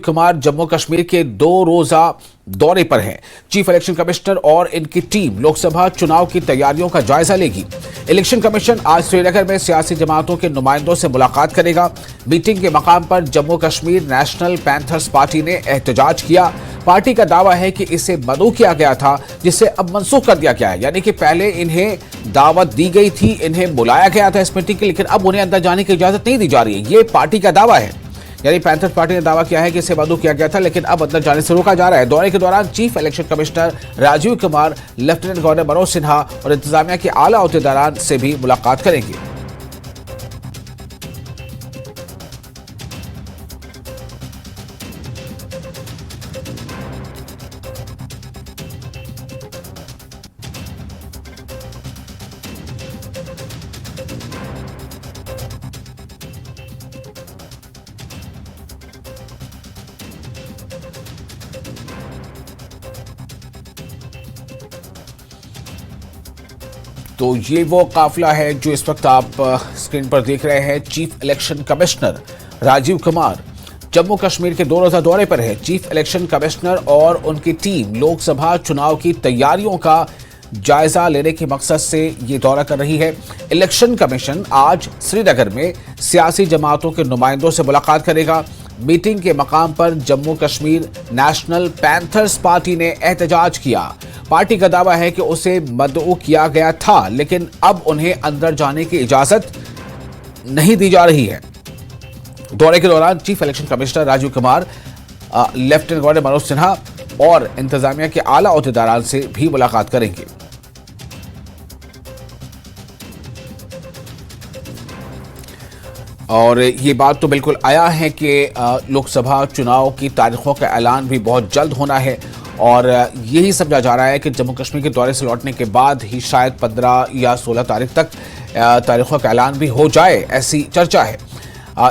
कुमार जम्मू कश्मीर के 2 रोजा दौरे पर हैं। चीफ इलेक्शन कमिश्नर और इनकी टीम लोकसभा चुनाव की तैयारियों का जायजा लेगी। इलेक्शन कमीशन आज श्रीनगर में सियासी जमातों के नुमाइंदों से मुलाकात करेगा। मीटिंग के मकाम पर Jammu Kashmir national panthers party ने एहतजाज किया। पार्टी का दावा है कि इसे मदऊ किया गया था, जिसे अब मनसूख कर दिया गया है। यानी कि पहले इन्हें दावत दी गई थी, इन्हें बुलाया गया था इस मीटिंग के, लेकिन अब उन्हें अंदर जाने की इजाजत नहीं दी जा रही है। ये पार्टी का दावा है। यानी पैंथर्स पार्टी ने दावा किया है कि इसे मदऊ किया गया था, लेकिन अब अंदर जाने से रोका जा रहा है। दौरे के दौरान chief election commissioner Rajiv Kumar, lieutenant governor Manoj Sinha और इंतजामिया के आला अहदेदारान से भी मुलाकात करेंगे। तो ये वो काफिला है जो इस वक्त आप स्क्रीन पर देख रहे हैं। Chief election commissioner Rajiv Kumar Jammu Kashmir के 2 रोजा दौरे पर है। चीफ इलेक्शन कमिश्नर और उनकी टीम लोकसभा चुनाव की तैयारियों का जायजा लेने के मकसद से ये दौरा कर रही है। इलेक्शन कमीशन आज श्रीनगर में सियासी जमातों के नुमाइंदों से मुलाकात करेगा। मीटिंग के मकाम पर Jammu Kashmir national panthers party ने एहतजाज किया। पार्टी का दावा है कि उसे मदऊ किया गया था, लेकिन अब उन्हें अंदर जाने की इजाजत नहीं दी जा रही है। दौरे के दौरान chief election commissioner Rajiv Kumar, lieutenant governor Manoj Sinha और इंतजामिया के आला अहदेदारान से भी मुलाकात करेंगे। और ये बात तो बिल्कुल आया है कि लोकसभा चुनाव की तारीखों का ऐलान भी बहुत जल्द होना है, और यही समझा जा रहा है कि जम्मू कश्मीर के दौरे से लौटने के बाद ही शायद 15 या 16 तारीख तक तारीखों का ऐलान भी हो जाए, ऐसी चर्चा है।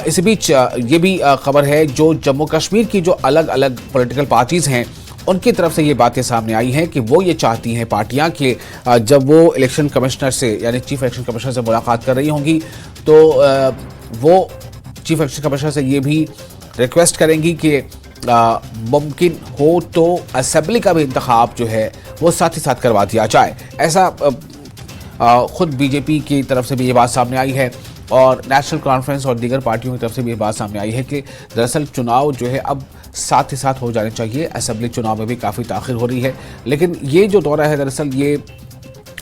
इसी बीच ये भी खबर है जो जम्मू कश्मीर की जो अलग अलग पॉलिटिकल पार्टीज हैं उनकी तरफ से ये बातें सामने आई हैं कि वो ये चाहती हैं पार्टियां कि जब वो इलेक्शन कमिश्नर से यानी चीफ इलेक्शन कमिश्नर से मुलाकात कर रही होंगी तो वो चीफ इलेक्शन कमिश्नर से ये भी रिक्वेस्ट करेंगी कि मुमकिन हो तो असेंबली का भी इंतखाब जो है वो साथ ही साथ करवा दिया जाए। ऐसा खुद बीजेपी की तरफ से भी ये बात सामने आई है, और नेशनल कॉन्फ्रेंस और दीगर पार्टियों की तरफ से भी ये बात सामने आई है कि दरअसल चुनाव जो है अब साथ ही साथ हो जाने चाहिए। असेंबली चुनाव में भी काफ़ी ताख़िर हो रही है, लेकिन ये जो दौरा है दरअसल ये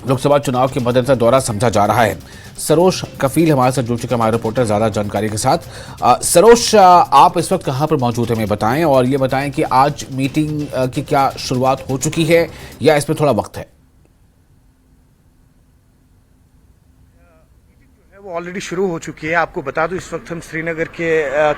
लोकसभा चुनाव के मद्देनजर दौरा समझा जा रहा है। सरोज कफील हमारे साथ जुड़ चुके हमारे रिपोर्टर ज़्यादा जानकारी के साथ। सरोज, आप इस वक्त कहाँ पर मौजूद हैं, हमें बताएं, और ये बताएं कि आज मीटिंग की क्या शुरुआत हो चुकी है या इसमें थोड़ा वक्त है? वो ऑलरेडी शुरू हो चुकी है। आपको बता दूं इस वक्त हम श्रीनगर के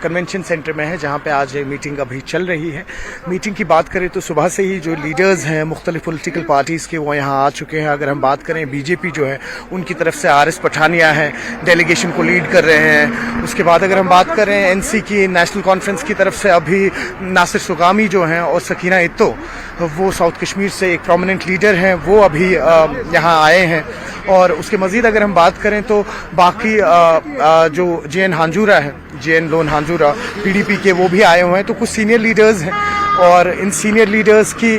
कन्वेंशन सेंटर में हैं, जहां पे आज मीटिंग अभी चल रही है। मीटिंग की बात करें तो सुबह से ही जो लीडर्स हैं मुख्तलिफ पॉलिटिकल पार्टीज़ के वो यहाँ आ चुके हैं। अगर हम बात करें बीजेपी जो है उनकी तरफ से RS पठानिया है, डेलीगेशन को लीड कर रहे हैं। उसके बाद अगर हम बात करें NC की नेशनल कॉन्फ्रेंस की तरफ से अभी नासिर सुगामी जो हैं और सकीना इत्तो, वो साउथ कश्मीर से एक प्रोमिनेंट लीडर हैं, वो अभी यहाँ आए हैं। और उसके मज़ीद अगर हम बात करें तो बाकी जो JN हांजूरा है, JN लोन हांजूरा PDP के, वो भी आए हुए हैं। तो कुछ सीनियर लीडर्स हैं और इन सीनियर लीडर्स की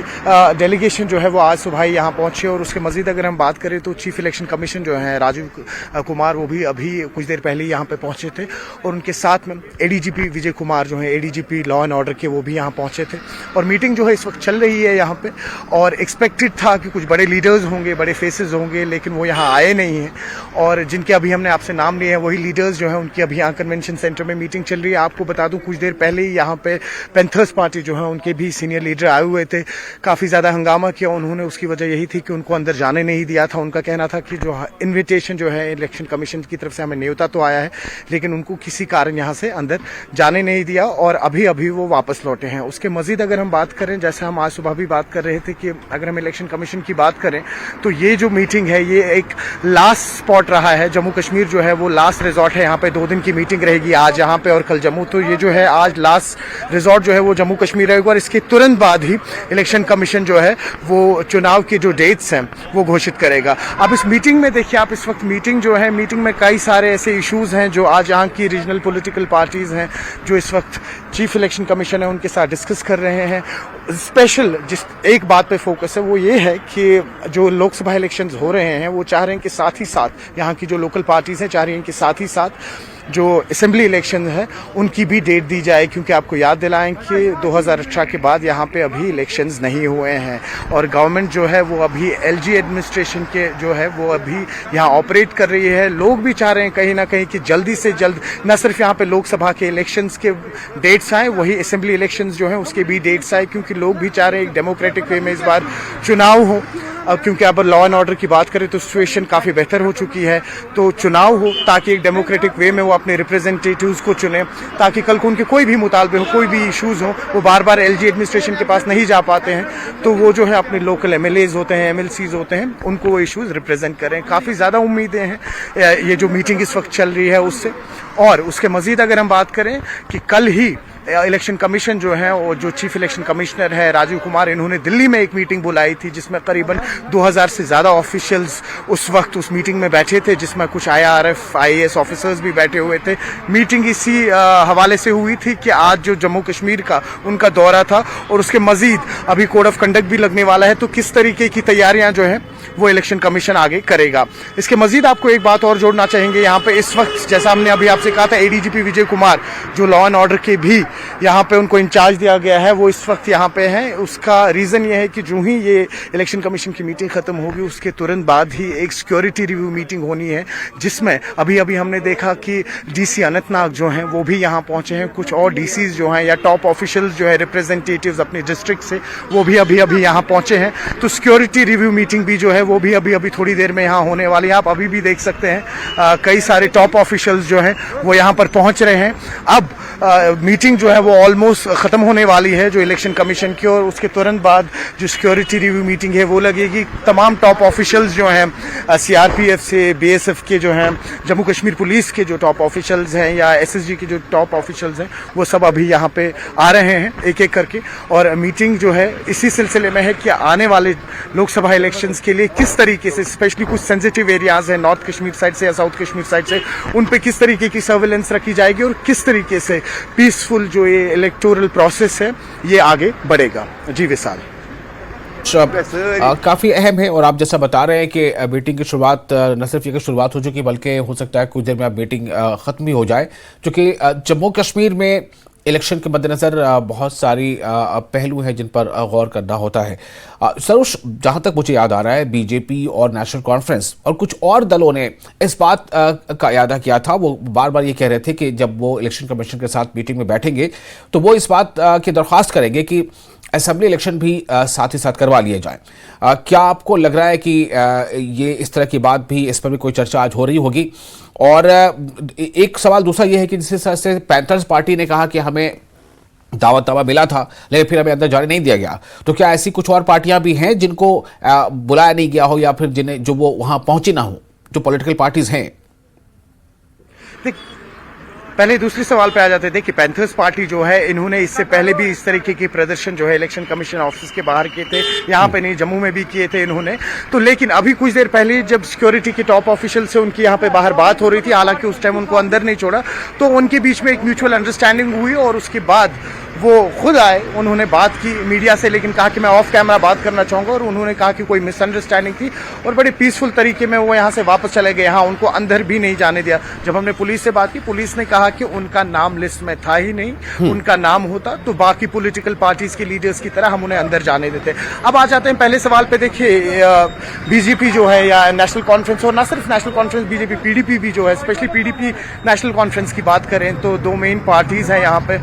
डेलीगेशन जो है वो आज सुबह यहाँ पहुंचे। और उसके मज़ीद अगर हम बात करें तो चीफ इलेक्शन कमीशन जो है राजीव कुमार, वो भी अभी कुछ देर पहले यहाँ पे पहुंचे थे, और उनके साथ में ADGP विजय कुमार जो है ADGP लॉ एंड ऑर्डर के, वो भी यहाँ पहुंचे थे। और मीटिंग जो है इस वक्त चल रही है यहाँ पे, और एक्सपेक्टेड था कि कुछ बड़े लीडर्स होंगे, बड़े फेसेस होंगे, लेकिन वो यहाँ आए नहीं हैं। और जिनके अभी हमने आपसे नाम लिए हैं वही लीडर्स जो हैं, उनकी अभी यहाँ कन्वेंशन सेंटर में मीटिंग चल रही है। आपको बता दूं कुछ देर पहले ही यहाँ पे पैंथर्स पार्टी जो है उनके भी सीनियर लीडर आए हुए थे, काफ़ी ज़्यादा हंगामा किया उन्होंने। उसकी वजह यही थी कि उनको अंदर जाने नहीं दिया था। उनका कहना था कि जो इन्विटेशन जो है इलेक्शन कमीशन की तरफ से हमें न्योता तो आया है, लेकिन उनको किसी कारण यहाँ से अंदर जाने नहीं दिया, और अभी अभी वो वापस लौटे हैं। उसके मजीद अगर हम बात करें, जैसे हम आज सुबह भी बात कर रहे थे कि अगर हम इलेक्शन कमीशन की बात करें तो ये जो मीटिंग है ये एक लास्ट स्पॉट रहा है। जम्मू कश्मीर जो है वो लास्ट रिजॉर्ट है। यहाँ पे 2 दिन की मीटिंग रहेगी, आज यहाँ पे और कल जम्मू। तो ये जो है आज लास्ट रिजॉर्ट जो है वो जम्मू कश्मीर रहेगा। और इसके तुरंत बाद ही इलेक्शन कमीशन जो है वो चुनाव की जो डेट्स हैं वो घोषित करेगा। अब इस मीटिंग में देखिए, आप इस वक्त मीटिंग जो है, मीटिंग में कई सारे ऐसे इश्यूज़ हैं जो आज यहाँ की रीजनल पॉलिटिकल पार्टीज़ हैं जो इस वक्त चीफ इलेक्शन कमीशन है उनके साथ डिस्कस कर रहे हैं। स्पेशल जिस एक बात पे फोकस है वो ये है कि जो लोकसभा इलेक्शंस हो रहे हैं वो चाह रहे हैं कि साथ ही साथ यहाँ की जो लोकल पार्टीज़ हैं चाह रही हैं कि साथ ही साथ जो असेंबली इलेक्शन है उनकी भी डेट दी जाए, क्योंकि आपको याद दिलाएं कि 2018 के बाद यहाँ पे अभी इलेक्शंस नहीं हुए हैं और गवर्नमेंट जो है वो अभी एलजी एडमिनिस्ट्रेशन के जो है वो अभी यहाँ ऑपरेट कर रही है। लोग भी चाह रहे हैं कहीं ना कहीं कि जल्दी से जल्द न सिर्फ यहाँ पे लोकसभा के इलेक्शंस के डेट्स आए, वही असेंबली इलेक्शंस जो हैं उसके भी डेट्स आए, क्योंकि लोग भी चाह रहे हैं एक डेमोक्रेटिक वे में इस बार चुनाव हो। अब क्योंकि अब लॉ एंड ऑर्डर की बात करें तो सिचुएशन काफ़ी बेहतर हो चुकी है, तो चुनाव हो ताकि एक डेमोक्रेटिक वे में वो अपने रिप्रेजेंटेटिव्स को चुने, ताकि कल को उनके कोई भी मुतालबे हो, कोई भी इश्यूज़ हो, वो बार बार एलजी एडमिनिस्ट्रेशन के पास नहीं जा पाते हैं, तो वो जो है अपने लोकल एमएलएज होते हैं, एमएलसीज होते हैं, उनको वो इश्यूज़ रिप्रेजेंट करें। काफ़ी ज़्यादा उम्मीदें हैं ये जो मीटिंग इस वक्त चल रही है उससे। और उसके मज़ीद अगर हम बात करें कि कल ही इलेक्शन कमीशन जो है और जो चीफ इलेक्शन कमिश्नर है राजीव कुमार, इन्होंने दिल्ली में एक मीटिंग बुलाई थी जिसमें करीबन 2000 से ज़्यादा ऑफिशियल्स उस वक्त उस मीटिंग में बैठे थे, जिसमें कुछ IRF IAS ऑफिसर्स भी बैठे हुए थे। मीटिंग इसी हवाले से हुई थी कि आज जो जम्मू कश्मीर का उनका दौरा था और उसके मज़ीद अभी कोड ऑफ कंडक्ट भी लगने वाला है, तो किस तरीके की तैयारियाँ जो हैं वो इलेक्शन कमीशन आगे करेगा। इसके मज़ीद आपको एक बात और जोड़ना चाहेंगे, यहाँ पे इस वक्त जैसा हमने अभी आपसे कहा था ADGP विजय कुमार जो लॉ एंड ऑर्डर के भी यहाँ पे उनको इंचार्ज दिया गया है, वो इस वक्त यहाँ पे हैं। उसका रीज़न ये है कि जो ही ये इलेक्शन कमीशन की मीटिंग ख़त्म होगी उसके तुरंत बाद ही एक सिक्योरिटी रिव्यू मीटिंग होनी है, जिसमें अभी अभी हमने देखा कि DC अनंतनाग जो हैं वो भी यहाँ पहुँचे हैं, कुछ और DCs जो हैं या टॉप ऑफिशियल्स जो है रिप्रेजेंटेटिव्स अपने डिस्ट्रिक्ट से वो भी अभी अभी यहाँ पहुँचे हैं। तो सिक्योरिटी रिव्यू मीटिंग भी जो है वो भी अभी थोड़ी देर में यहाँ होने वाली है। आप अभी भी देख सकते हैं कई सारे टॉप ऑफिशियल्स जो हैं वो यहाँ पर पहुँच रहे हैं। अब मीटिंग जो है वो ऑलमोस्ट ख़त्म होने वाली है जो इलेक्शन कमीशन की, और उसके तुरंत बाद जो सिक्योरिटी रिव्यू मीटिंग है वो लगेगी। तमाम टॉप ऑफिशियल्स जो हैं CRPF से BSF के जो हैं, जम्मू कश्मीर पुलिस के जो टॉप ऑफिशियल्स हैं या SSG के जो टॉप ऑफिशियल्स हैं वो सब अभी यहाँ पे आ रहे हैं एक एक करके। और मीटिंग जो है इसी सिलसिले में है कि आने वाले लोकसभा इलेक्शंस के लिए किस तरीके से, स्पेशली कुछ सेंसिटिव एरियाज़ हैं नॉर्थ कश्मीर साइड से या साउथ कश्मीर साइड से, उन पे किस तरीके की सर्विलेंस रखी जाएगी और किस तरीके से पीसफुल जो ये इलेक्टोरल प्रोसेस है ये आगे बढ़ेगा। जी विशाल, काफ़ी अहम है और आप जैसा बता रहे हैं कि मीटिंग की शुरुआत न सिर्फ ये कि शुरुआत हो चुकी बल्कि हो सकता है कुछ देर में अब मीटिंग ख़त्म भी हो जाए, क्योंकि जम्मू कश्मीर में इलेक्शन के मद्देनज़र बहुत सारी पहलू हैं जिन पर गौर करना होता है। सरोज, जहाँ तक मुझे याद आ रहा है BJP और नेशनल कॉन्फ्रेंस और कुछ और दलों ने इस बात का इरादा किया था, वो बार बार ये कह रहे थे कि जब वो इलेक्शन कमीशन के साथ मीटिंग में बैठेंगे तो वो इस बात की दरख्वास्त करेंगे कि असेंबली इलेक्शन भी साथ ही साथ करवा लिए जाएं। क्या आपको लग रहा है कि ये इस तरह की बात भी, इस पर भी कोई चर्चा आज हो रही होगी? और एक सवाल दूसरा ये है कि जिस तरह से पैंथर्स पार्टी ने कहा कि हमें दावा मिला था लेकिन फिर हमें अंदर जाने नहीं दिया गया, तो क्या ऐसी कुछ और पार्टियां भी हैं जिनको बुलाया नहीं गया हो या फिर जिन्हें जो वो वहां पहुंची ना हो, जो पॉलिटिकल पार्टीज हैं? पहले दूसरे सवाल पे आ जाते थे कि पैंथर्स पार्टी जो है इन्होंने इससे पहले भी इस तरीके के प्रदर्शन जो है इलेक्शन कमीशन ऑफिस के बाहर किए थे, यहाँ पे नहीं जम्मू में भी किए थे इन्होंने। तो लेकिन अभी कुछ देर पहले जब सिक्योरिटी के टॉप ऑफिशियल से उनकी यहाँ पे बाहर बात हो रही थी, हालांकि उस टाइम उनको अंदर नहीं छोड़ा, तो उनके बीच में एक म्यूचुअल अंडरस्टैंडिंग हुई और उसके बाद वो खुद आए, उन्होंने बात की मीडिया से, लेकिन कहा कि मैं ऑफ कैमरा बात करना चाहूँगा, और उन्होंने कहा कि कोई मिसअंडरस्टैंडिंग थी और बड़े पीसफुल तरीके में वो यहाँ से वापस चले गए। हाँ, उनको अंदर भी नहीं जाने दिया। जब हमने पुलिस से बात की, पुलिस ने कहा कि उनका नाम लिस्ट में था ही नहीं, उनका नाम होता तो बाकी पॉलिटिकल पार्टीज के लीडर्स की तरह हम उन्हें अंदर जाने देते। अब आ जाते हैं पहले सवाल पे। देखिए BJP जो है या नेशनल कॉन्फ्रेंस, और ना सिर्फ नेशनल कॉन्फ्रेंस, BJP PDP भी जो है, स्पेशली PDP नेशनल कॉन्फ्रेंस की बात करें तो दो मेन पार्टीज हैं यहाँ पे।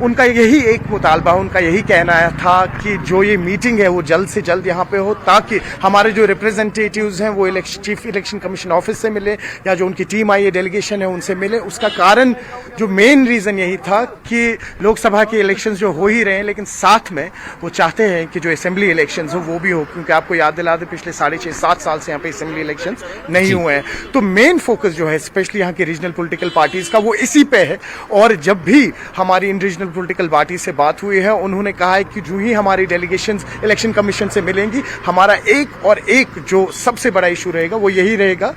उनका यही एक मुतालबा, उनका यही कहना था कि जो ये मीटिंग है वो जल्द से जल्द यहाँ पे हो, ताकि हमारे जो रिप्रेजेंटेटिव्स हैं वो चीफ इलेक्शन कमीशन ऑफिस से मिले या जो उनकी टीम आई है, डेलीगेशन है, उनसे मिले। उसका कारण जो मेन रीज़न यही था कि लोकसभा के इलेक्शंस जो हो ही रहे हैं, लेकिन साथ में वो चाहते हैं कि जो असेंबली इलेक्शंस हो वो भी हो, क्योंकि आपको याद दिला दे पिछले 6.5-7 साल से यहाँ पे असेंबली इलेक्शंस नहीं हुए हैं। तो मेन फोकस जो है स्पेशली यहाँ की रीजनल पॉलिटिकल पार्टीज का वो इसी पे है। और जब भी हमारी इन रीजनल पॉलिटिकल पार्टी पार्टी से बात हुई है, उन्होंने कहा है कि जो ही हमारी डेलीगेशंस इलेक्शन कमीशन से मिलेंगी, हमारा एक जो सबसे बड़ा इशू रहेगा वो यही रहेगा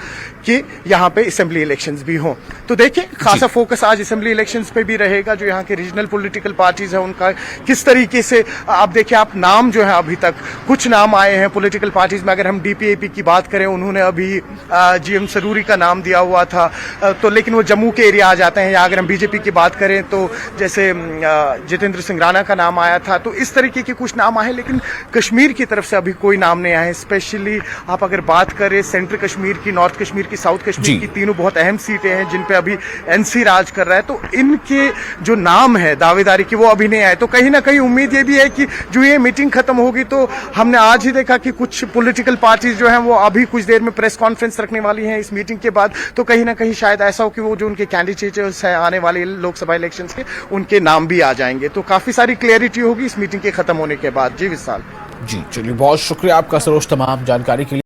कि यहाँ पे असेंबली इलेक्शंस भी हों। तो देखिए, खासा फोकस आज असेंबली इलेक्शंस पे भी रहेगा। जो यहाँ के रीजनल पॉलिटिकल पार्टीज है उनका किस तरीके से, आप देखिए, आप नाम जो है अभी तक कुछ नाम आए हैं पॉलिटिकल पार्टीज में। अगर हम डीपीएपी की बात करें, उन्होंने अभी जीएम सरूरी का नाम दिया हुआ था, तो लेकिन वो जम्मू के एरिया आ जाते हैं। या अगर हम बीजेपी की बात करें तो जैसे जितेंद्र सिंह राणा का नाम आया था। तो इस तरीके के कुछ नाम आए, लेकिन कश्मीर की तरफ से अभी कोई नाम नहीं आए। स्पेशली आप अगर बात करें सेंट्रल कश्मीर की, नॉर्थ कश्मीर की, साउथ कश्मीर की, तीनों बहुत अहम सीटें हैं जिन पे अभी एनसी राज कर रहा है। तो इनके जो नाम है दावेदारी की, वो अभी नहीं आए। तो कहीं ना कहीं उम्मीद ये भी है कि जो ये मीटिंग खत्म होगी, तो हमने आज ही देखा कि कुछ पॉलिटिकल पार्टीज जो हैं वो अभी कुछ देर में प्रेस कॉन्फ्रेंस रखने वाली हैं इस मीटिंग के बाद। तो कहीं ना कहीं शायद ऐसा हो कि वो जो उनके कैंडिडेट्स हैं आने वाले लोकसभा इलेक्शंस के, उनके नाम भी आ जाएंगे। तो काफी सारी क्लैरिटी होगी इस मीटिंग के खत्म होने के बाद। जी विशाल। जी चलिए, बहुत शुक्रिया आपका सरोज तमाम जानकारी के लिए।